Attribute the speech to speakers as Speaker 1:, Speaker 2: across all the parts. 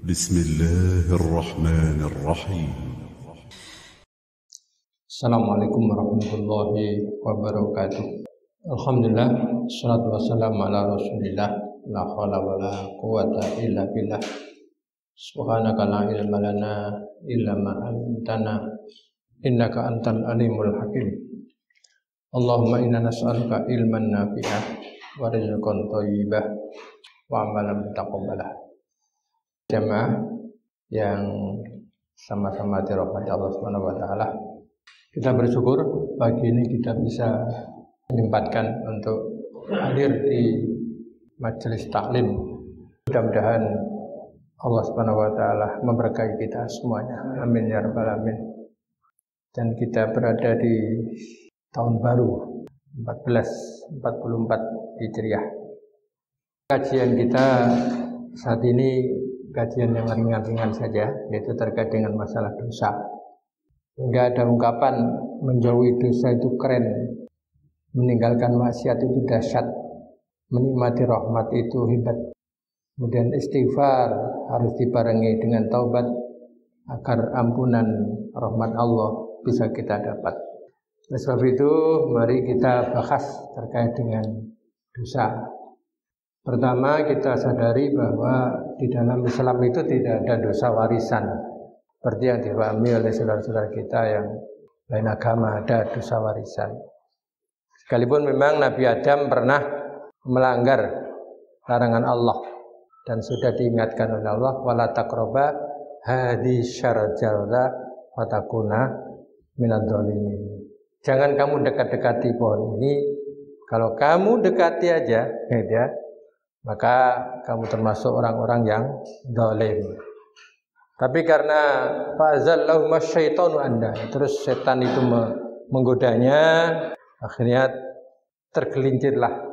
Speaker 1: بسم الله الرحمن الرحيم.
Speaker 2: Assalamualaikum warahmatullahi wabarakatuh. Alhamdulillah, salatu wassalamu ala rasulillah, la hawla wa la quwata illa billah. Subhanaka la ilma lana illa ma 'allamtana, innaka antal alimul hakim. Allahumma inna nas'aluka ilman nafi'ah wa rizqan thayyibah wa amalan mutaqabbalah. Jamaah yang sama-sama dirahmati Allah Subhanahu wa taala. Kita bersyukur pagi ini kita bisa menyempatkan untuk hadir di majelis taklim. Mudah-mudahan Allah Subhanahu wa taala memberkahi kita semuanya. Amin ya rabbal alamin. Dan kita berada di tahun baru 1444 Hijriah. Kajian kita saat ini kajian yang ringan-ringan saja, yaitu terkait dengan masalah dosa. Hingga ada ungkapan menjauhi dosa itu keren, meninggalkan maksiat itu dahsyat, menikmati rahmat itu hebat. Kemudian istighfar harus dibarengi dengan taubat agar ampunan rahmat Allah bisa kita dapat. Oleh sebab itu, mari kita bahas terkait dengan dosa. Pertama, kita sadari bahwa di dalam Islam itu tidak ada dosa warisan seperti yang dipahami oleh saudara-saudara kita yang lain agama, ada dosa warisan. Sekalipun memang Nabi Adam pernah melanggar larangan Allah dan sudah diingatkan oleh Allah, wala taqraba hadhihi syarajallah wa takuna minadh dhalimin. Jangan kamu dekat-dekati pohon ini. Kalau kamu dekati aja, ya, maka kamu termasuk orang-orang yang zalim. Tapi karena fa'azallahu masyaitanu anda, terus setan itu menggodanya, akhirnya tergelincirlah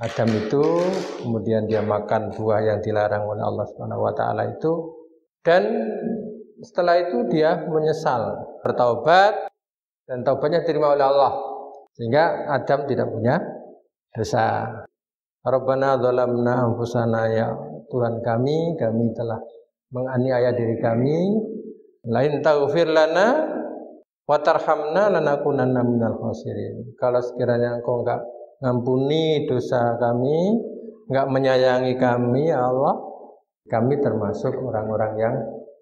Speaker 2: Adam itu, kemudian dia makan buah yang dilarang oleh Allah Subhanahu wa taala itu, dan setelah itu dia menyesal, bertaubat, dan taubatnya diterima oleh Allah, sehingga Adam tidak punya dosa. Rabbana dzalamna anfusana, ya Tuhan kami telah menganiaya diri kami. Lain taghfir lana wa tarhamna lanakunanna minal khasirin. Kalau sekiranya Engkau enggak ngampuni dosa kami, enggak menyayangi kami, ya Allah, kami termasuk orang-orang yang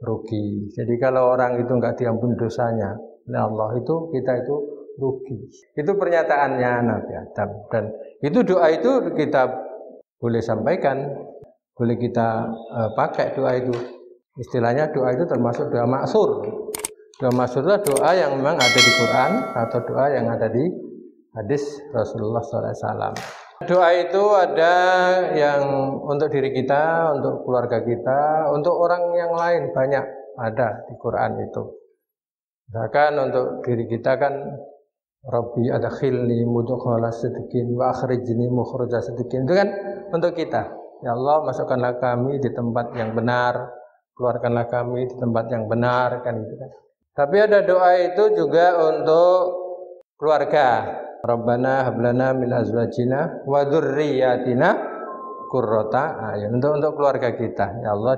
Speaker 2: rugi. Jadi kalau orang itu enggak diampuni dosanya oleh Allah, itu kita itu rugi. Itu pernyataannya Nabi Adam, dan itu doa itu kita boleh sampaikan, boleh kita pakai doa itu. Istilahnya doa itu termasuk doa maksur. Doa maksur itu doa yang memang ada di Quran atau doa yang ada di hadis Rasulullah SAW. Doa itu ada yang untuk diri kita, untuk keluarga kita, untuk orang yang lain, banyak ada di Quran itu. Misalkan untuk diri kita kan, Rabbi adkhilni mudkhala sidqin wa akhrijni mukhraja sidqin. Itu kan untuk kita. Ya Allah, masukkanlah kami di tempat yang benar, keluarkanlah kami di tempat yang benar, kan gitu kan. Tapi ada doa itu juga untuk keluarga. Rabbana hablana min azwajina wa dzurriyyatina qurrata a'yun. Untuk keluarga kita. Ya Allah,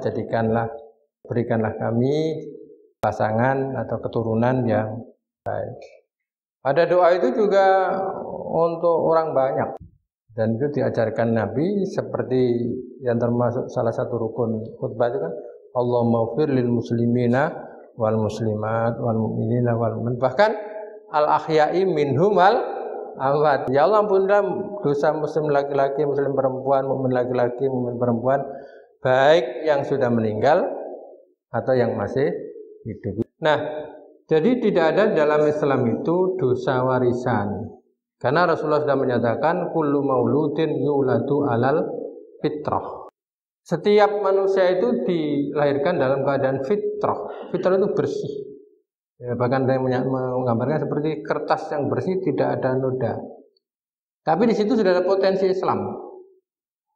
Speaker 2: berikanlah kami pasangan atau keturunan yang baik. Ada doa itu juga untuk orang banyak, dan itu diajarkan Nabi seperti yang termasuk salah satu rukun khutbah itu kan, Allahumma ighfir lil muslimina wal muslimat wal mu'minina wal mu'minat, bahkan al ahya'i minhum al amwat. Ya Allah, ampunilah dosa muslim laki-laki, muslim perempuan, mukmin laki-laki, mukmin perempuan, baik yang sudah meninggal atau yang masih hidup. Nah, jadi tidak ada dalam Islam itu dosa warisan. Karena Rasulullah sudah menyatakan kullu mauludin yuladu alal fitrah. Setiap manusia itu dilahirkan dalam keadaan fitrah. Fitrah itu bersih. Ya, bahkan saya menggambarkan seperti kertas yang bersih, tidak ada noda. Tapi di situ sudah ada potensi Islam.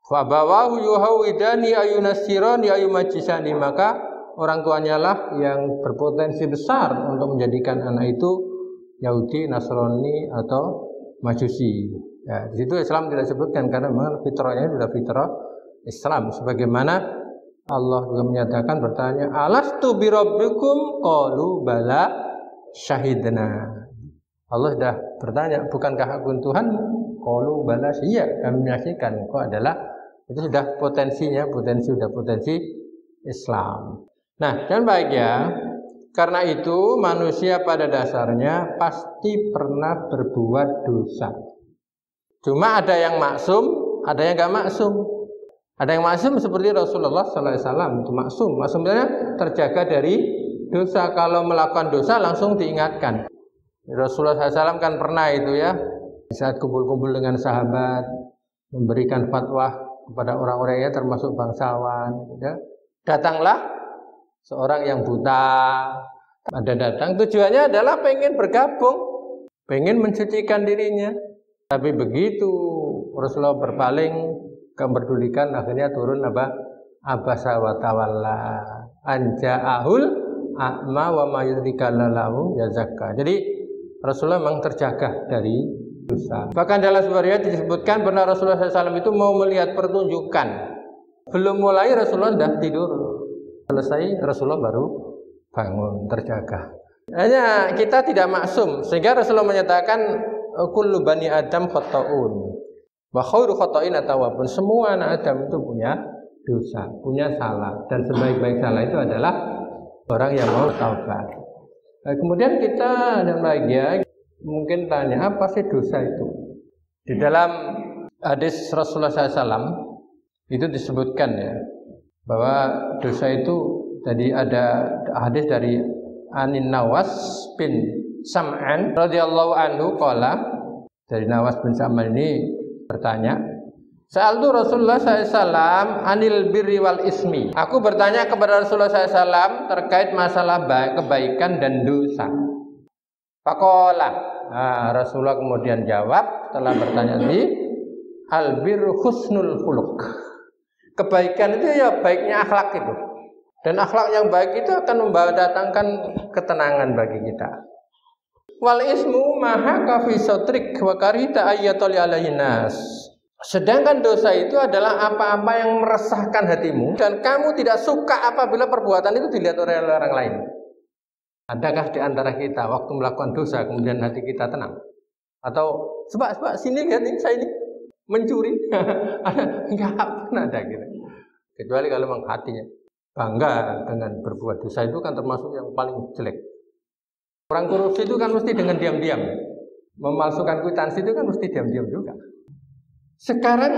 Speaker 2: Fa bawahu yuhawidani ayunasirani ayumajisani, maka orang tuanya lah yang berpotensi besar untuk menjadikan anak itu Yahudi, Nasrani atau Majusi. Ya, di situ Islam tidak disebutkan karena memang fitrahnya sudah fitrah Islam. Sebagaimana Allah juga menyatakan bertanya, alastu birabbikum qalu bala syahidna. Allah sudah bertanya, bukankah aku Tuhanmu? Qalu bala, iya kami menyaksikan engkau adalah, itu sudah potensinya, potensi Islam. Nah, dan bahagia karena itu manusia pada dasarnya pasti pernah berbuat dosa. Cuma ada yang maksum, ada yang enggak maksum. Ada yang maksum seperti Rasulullah SAW, itu maksum. Maksumnya terjaga dari dosa. Kalau melakukan dosa langsung diingatkan. Rasulullah SAW kan pernah itu ya, saat kumpul-kumpul dengan sahabat, memberikan fatwa kepada orang-orangnya termasuk bangsawan. Ya. Datanglah seorang yang buta, ada datang tujuannya adalah pengen bergabung, pengen mensucikan dirinya. Tapi begitu Rasulullah berpaling, kemerdulikan, akhirnya turun apa? Abasa wa tawalla anja'ahul a'ma wa ma yudrika lahu yazakka. Jadi Rasulullah memang terjaga dari dosa. Bahkan dalam sebuah riwayat disebutkan pernah Rasulullah SAW itu mau melihat pertunjukan. Belum mulai Rasulullah sudah tidur. Selesai Rasulullah baru bangun, terjaga. Hanya kita tidak maksum, sehingga Rasulullah menyatakan kullu bani Adam khata'un wa khairu khata'in at-tawwabun. Semua anak Adam itu punya dosa, punya salah, dan sebaik-baik salah itu adalah orang yang mau taubat. Nah, kemudian kita dan bahagia mungkin tanya, apa sih dosa itu? Di dalam hadis Rasulullah SAW itu disebutkan ya, bahwa dosa itu tadi ada hadis dari Anin Nawas bin Sam'an radhiyallahu anhu qala, dari Nawas bin Sam'an ini bertanya, Sa'altu Rasulullah SAW anil birri wal ismi. Aku bertanya kepada Rasulullah SAW terkait masalah kebaikan dan dosa. Faqala, Rasulullah kemudian jawab setelah bertanya tadi, al birru husnul khuluq. Kebaikan itu ya baiknya akhlak itu. Dan akhlak yang baik itu akan mendatangkan ketenangan bagi kita. Wal ismu mahaka fi sadrik wa karita ayyatali alaihin nas. Sedangkan dosa itu adalah apa-apa yang meresahkan hatimu dan kamu tidak suka apabila perbuatan itu dilihat oleh orang lain. Adakah di antara kita waktu melakukan dosa kemudian hati kita tenang? Atau sebab sini lihat nih, saya ini mencuri. Enggak pernah ada gitu. Kecuali kalau memang hatinya bangga dengan berbuat dosa, itu kan termasuk yang paling jelek. Orang korupsi itu kan mesti dengan diam-diam. Memalsukan kwitansi itu kan mesti diam-diam juga. Sekarang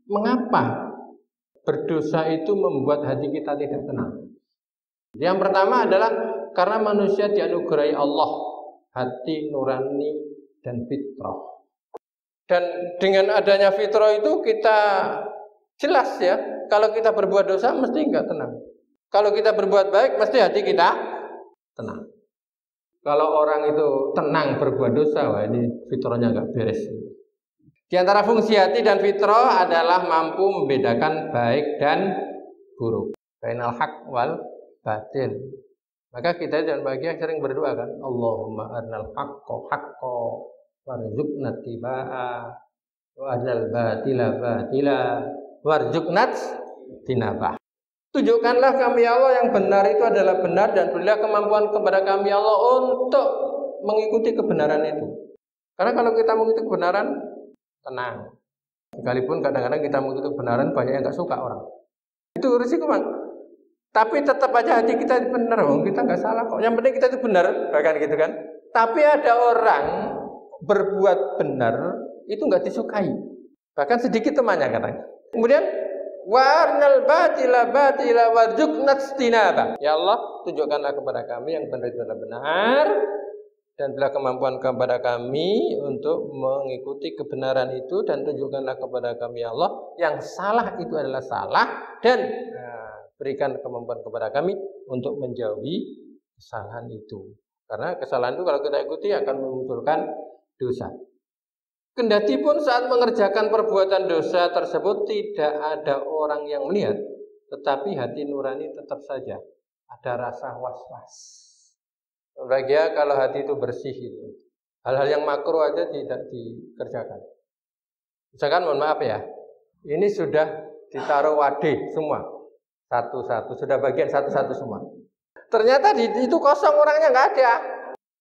Speaker 2: mengapa berdosa itu membuat hati kita tidak tenang? Yang pertama adalah karena manusia dianugerahi Allah hati nurani dan fitrah. Dan dengan adanya fitrah itu kita jelas ya, kalau kita berbuat dosa mesti enggak tenang. Kalau kita berbuat baik mesti hati kita tenang. Kalau orang itu tenang berbuat dosa, wah ini fitrahnya enggak beres. Di antara fungsi hati dan fitrah adalah mampu membedakan baik dan buruk, bainal haq wal batil. Maka kita dan bahagia sering berdoa kan, Allahumma arnal haqqa haqqa warzuqna tibaa wa arnal batila batila warzuqna tinabah. Tunjukkanlah kami Allah yang benar itu adalah benar, dan berilah kemampuan kepada kami Allah untuk mengikuti kebenaran itu. Karena kalau kita mengikuti kebenaran, tenang. Sekalipun kadang-kadang kita mengikuti kebenaran, banyak yang nggak suka orang. Itu risiko bang. Tapi tetap aja hati kita benar, kita nggak salah kok. Yang penting kita itu benar, bahkan gitu kan. Tapi ada orang berbuat benar itu nggak disukai, bahkan sedikit temannya katanya. Kemudian warnal batila batila warzuqna tinaba. Ya Allah, tunjukkanlah kepada kami yang benar-benar dan berilah kemampuan kepada kami untuk mengikuti kebenaran itu, dan tunjukkanlah kepada kami ya Allah yang salah itu adalah salah, dan berikan kemampuan kepada kami untuk menjauhi kesalahan itu. Karena kesalahan itu kalau kita ikuti akan memunculkan dosa. Kendati pun saat mengerjakan perbuatan dosa tersebut tidak ada orang yang melihat, tetapi hati nurani tetap saja ada rasa was-was. Bahagia kalau hati itu bersih itu. Hal-hal yang makruh aja tidak dikerjakan. Misalkan mohon maaf ya, ini sudah ditaruh wadih semua. Satu-satu, sudah bagian satu-satu semua. Ternyata itu kosong, orangnya nggak ada.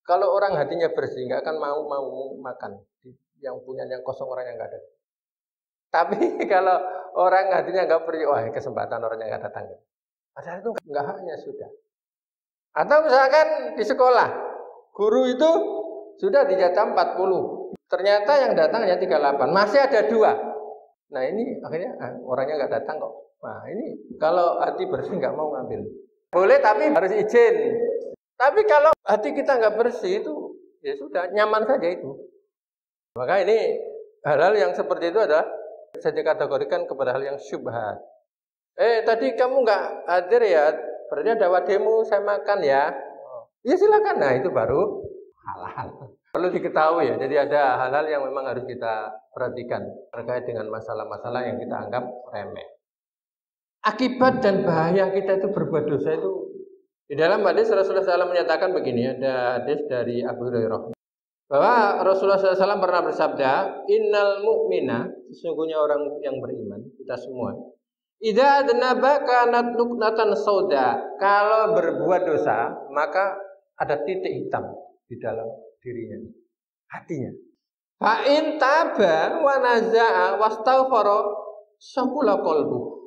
Speaker 2: Kalau orang hatinya bersih, nggak akan mau makan. Yang punya yang kosong, orangnya nggak ada. Tapi kalau orang hatinya nggak bersih, wah kesempatan orangnya nggak datang. Padahal itu nggak haknya sudah. Atau misalkan di sekolah, guru itu sudah dijatah 40. Ternyata yang datang hanya 38, masih ada 2. Nah ini akhirnya orangnya nggak datang kok. Nah ini kalau hati bersih nggak mau ngambil. Boleh tapi harus izin. Tapi kalau hati kita nggak bersih itu ya sudah nyaman saja itu. Maka ini hal-hal yang seperti itu adalah saya dikategorikan kepada hal yang syubhat. Tadi kamu nggak hadir ya, berarti ada wademu saya makan ya. Ya silakan. Nah itu baru halal. Perlu diketahui ya. Jadi ada hal-hal yang memang harus kita perhatikan terkait dengan masalah-masalah yang kita anggap remeh. Akibat dan bahaya kita itu berbuat dosa itu di dalam hadis Rasulullah SAW menyatakan begini, ada hadis dari Abu Hurairah bahwa Rasulullah SAW pernah bersabda, innal mu'mina, sesungguhnya orang yang beriman, kita semua, idza adnaba kanat nuknatan sauda, kalau berbuat dosa maka ada titik hitam di dalam dirinya, hatinya. Fa in taba wa naza'a wastaghfara syaqula qalbu.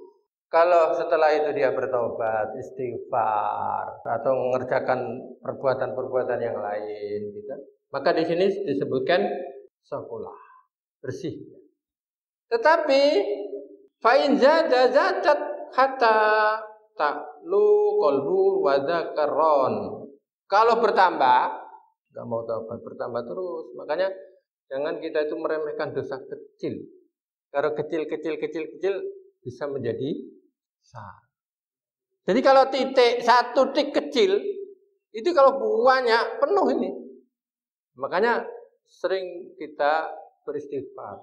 Speaker 2: Kalau setelah itu dia bertobat, istighfar atau mengerjakan perbuatan-perbuatan yang lain gitu, maka di sini disebutkan syaqula, bersih. Tetapi fa in zada zatat hatta ta'lu qalbu wa dzakaron. Kalau bertambah, nggak mau taubat, bertambah terus. Makanya jangan kita itu meremehkan dosa kecil. Kalau kecil bisa menjadi besar. Jadi kalau satu titik kecil itu kalau banyak penuh ini. Makanya sering kita beristighfar.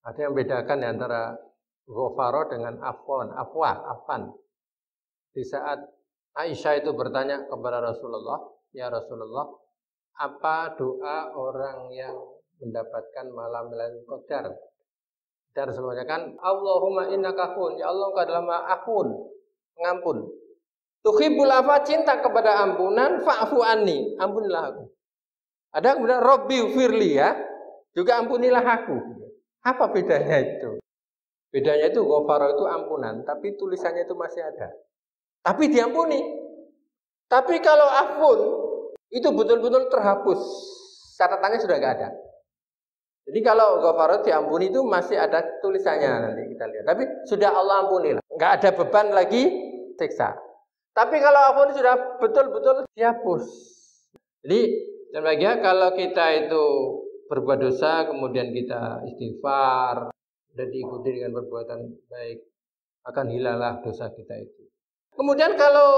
Speaker 2: Ada yang bedakan antara ghafara dengan afwan. Di saat Aisyah itu bertanya kepada Rasulullah, ya Rasulullah, apa doa orang yang mendapatkan malam Lailatul Qadar? Dan Rasulullah kan, Allahumma innaka afun, ya Allah engkau adalah afun, pengampun. Tuhibbul afwa, cinta kepada ampunan, fa'fu anni, ampunilah aku. Ada kemudian Rabbi firli ya, juga ampunilah aku. Apa bedanya itu? Bedanya itu ghafara itu ampunan, tapi tulisannya itu masih ada. Tapi diampuni. Tapi kalau afun itu betul-betul terhapus, catatannya sudah nggak ada. Jadi kalau ghafara diampuni itu masih ada tulisannya, nanti kita lihat. Tapi sudah Allah ampuni, nggak ada beban lagi siksa. Tapi kalau afun sudah betul-betul dihapus. Jadi dan bahagia kalau kita itu berbuat dosa, kemudian kita istighfar dan diikuti dengan perbuatan baik, akan hilanglah dosa kita itu. Kemudian kalau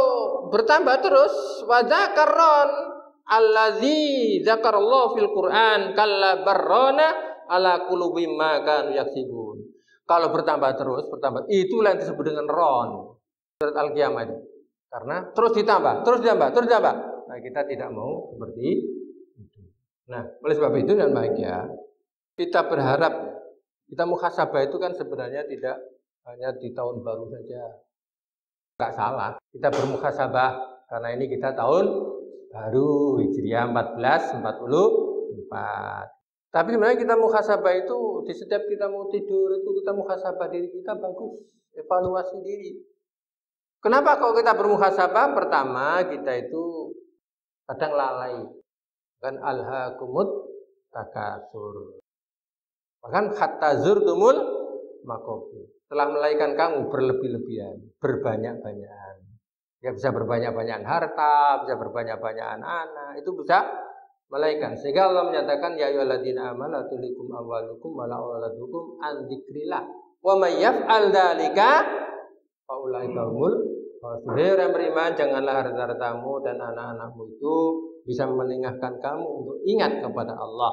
Speaker 2: bertambah terus, wadzakaron allazi zakarallahu fil Quran kalla barrona ala qulubihim ma kanu yaksibun. Kalau bertambah terus, itulah yang disebut dengan ron. Surat Al-Qiyamah itu. Karena terus ditambah. Nah, kita tidak mau seperti itu. Nah, oleh sebab itu dan bahagia, kita berharap, kita muhasabah itu kan sebenarnya tidak hanya di tahun baru saja. Enggak salah, kita bermuhasabah karena ini kita tahun baru Hijriah 1444. Tapi sebenarnya kita muhasabah itu di setiap kita mau tidur itu kita muhasabah diri kita, bagus, evaluasi diri. Kenapa kalau kita bermuhasabah? Pertama, kita itu kadang lalai. Kan alhaakumut takatsur. Bahkan hatta zurtumul maqabir. Telah melaikan kamu berlebih-lebihan, berbanyak-banyakan. Ya bisa berbanyak-banyakan harta, bisa berbanyak-banyakan anak, itu bisa melaikan. Sehingga Allah menyatakan ya ayyuhalladzina amanu la tulikum amwalukum wala auladukum an dzikrillah. Wa may yaf'al dzalika fa ulaika humul fasiqun. Orang beriman, janganlah harta-hartamu dan anak-anakmu itu bisa meninggalkan kamu untuk ingat kepada Allah.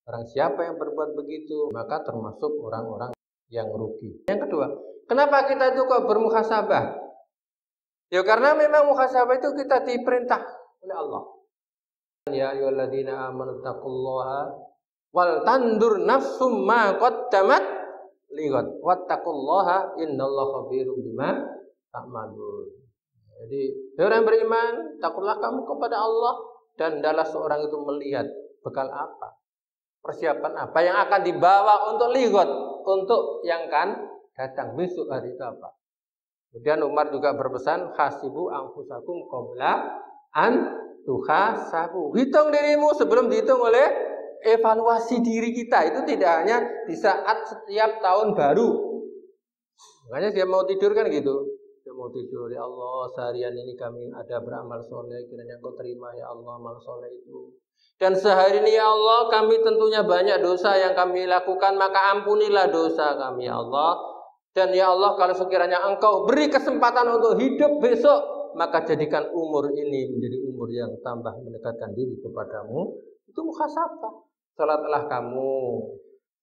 Speaker 2: Barang siapa yang berbuat begitu, maka termasuk orang-orang yang rugi. Yang kedua, kenapa kita itu kok bermuhasabah? Ya karena memang muhasabah itu kita diperintah oleh Allah. Ya ayyuhalladzina amanu taqullaha wal tandur nafsum ma qaddamat lighad wattaqullaha innallaha khabirum bima ta'malun. Jadi, orang beriman, takutlah kamu kepada Allah dan hendaklah seorang itu melihat bekal apa, persiapan apa yang akan dibawa untuk ligot, untuk yang kan datang besok hari itu apa. Kemudian Umar juga berpesan, hasibu anfusakum qabla an tuhasabu. Hitung dirimu sebelum dihitung oleh evaluasi diri kita. Itu tidak hanya di saat setiap tahun baru. Makanya dia mau tidur kan gitu. Dia mau tidur, ya Allah seharian ini kami ada beramal soleh, kiranya Kau terima ya Allah amal soleh itu. Dan sehari ini ya Allah kami tentunya banyak dosa yang kami lakukan, maka ampunilah dosa kami ya Allah. Dan ya Allah kalau sekiranya Engkau beri kesempatan untuk hidup besok, maka jadikan umur ini menjadi umur yang tambah mendekatkan diri kepadamu. Itu muhasabah. Sholatlah kamu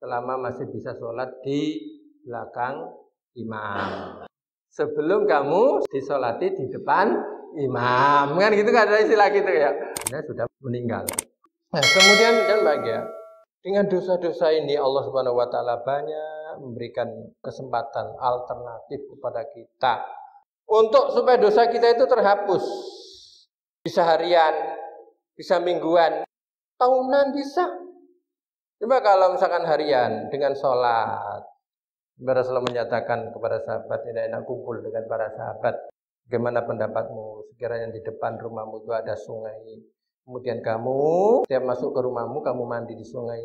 Speaker 2: selama masih bisa sholat di belakang imam. Sebelum kamu disolati di depan imam, kan gitu kan ada istilah gitu ya. Dia sudah meninggal. Nah, kemudian dan bahagia dengan dosa-dosa ini Allah Subhanahu Wa Taala banyak memberikan kesempatan alternatif kepada kita untuk supaya dosa kita itu terhapus. Bisa harian, bisa mingguan, tahunan bisa. Coba kalau misalkan harian dengan sholat. Rasulullah menyatakan kepada sahabat, tidak enak kumpul dengan para sahabat. Bagaimana pendapatmu? Sekiranya di depan rumahmu itu ada sungai. Kemudian kamu setiap masuk ke rumahmu, kamu mandi di sungai.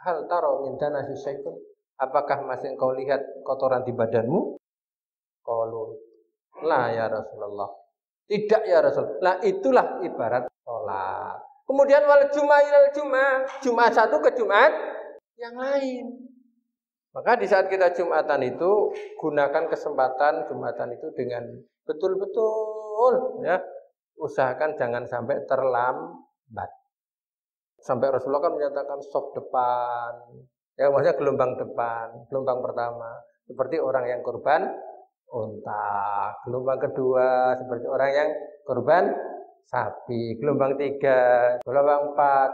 Speaker 2: Hal taro min danasi syai'un. Apakah masih engkau lihat kotoran di badanmu? Qalu la ya Rasulullah. Tidak ya Rasul. Nah itulah ibarat sholat. Kemudian wal jum'ah ilal jum'ah. Jumat satu ke Jumat yang lain. Maka di saat kita Jumatan itu gunakan kesempatan Jumatan itu dengan betul-betul ya. Usahakan jangan sampai terlambat. Sampai Rasulullah kan menyatakan saf depan. Ya maksudnya gelombang depan, gelombang pertama seperti orang yang kurban unta, gelombang kedua seperti orang yang kurban sapi, gelombang tiga, gelombang empat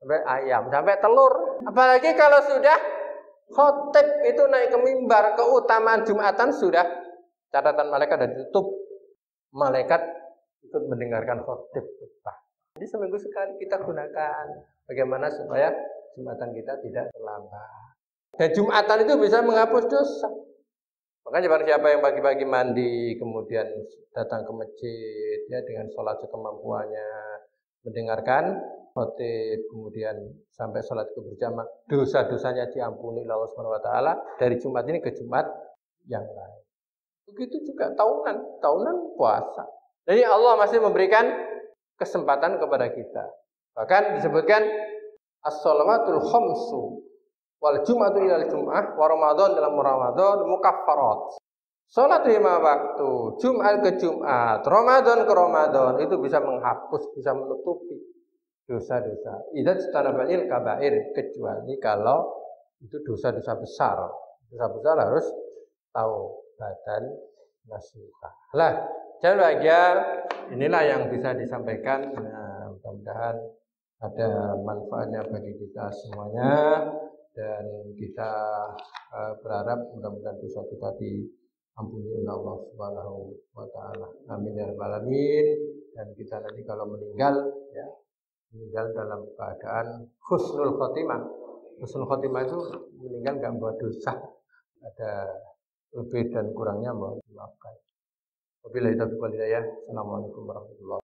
Speaker 2: sampai ayam, sampai telur. Apalagi kalau sudah khotib itu naik ke mimbar, keutamaan Jumatan sudah catatan malaikat dan ditutup. Malaikat ikut mendengarkan khotib. Jadi seminggu sekali kita gunakan bagaimana supaya Jumatan kita tidak terlambat. Dan Jumatan itu bisa menghapus dosa. Makanya barang siapa yang pagi-pagi mandi, kemudian datang ke masjid ya dengan sholat sekemampuannya, mendengarkan khotib, kemudian sampai sholat itu berjamaah, dosa-dosanya diampuni oleh Allah Subhanahu Wa Taala dari Jumat ini ke Jumat yang lain. Begitu juga tahunan puasa. Jadi Allah masih memberikan kesempatan kepada kita. Bahkan disebutkan as-shalawatul khamsu wal jum'atu ilal jum'ah wa ramadan dalam ramadan mukaffarat. Salat 5 waktu, Jumat ke Jumat, Ramadan ke Ramadan itu bisa menghapus, bisa menutupi dosa-dosa. Idza tanabalil kabair, kecuali kalau itu dosa-dosa besar. Dosa besar harus taubatan nasuha. Lah, jangan bahagia, inilah yang bisa disampaikan. Nah, mudah-mudahan ada manfaatnya bagi kita semuanya dan kita berharap mudah-mudahan dosa kita diampuni oleh Allah Subhanahu Wa Taala. Amin ya rabbal alamin. Dan kita nanti kalau meninggal ya meninggal dalam keadaan husnul khotimah. Husnul khotimah itu meninggal enggak membawa dosa. Ada lebih dan kurangnya mohon dimaafkan. Wabillahi taufiq wal hidayah. Assalamualaikum warahmatullahi wabarakatuh.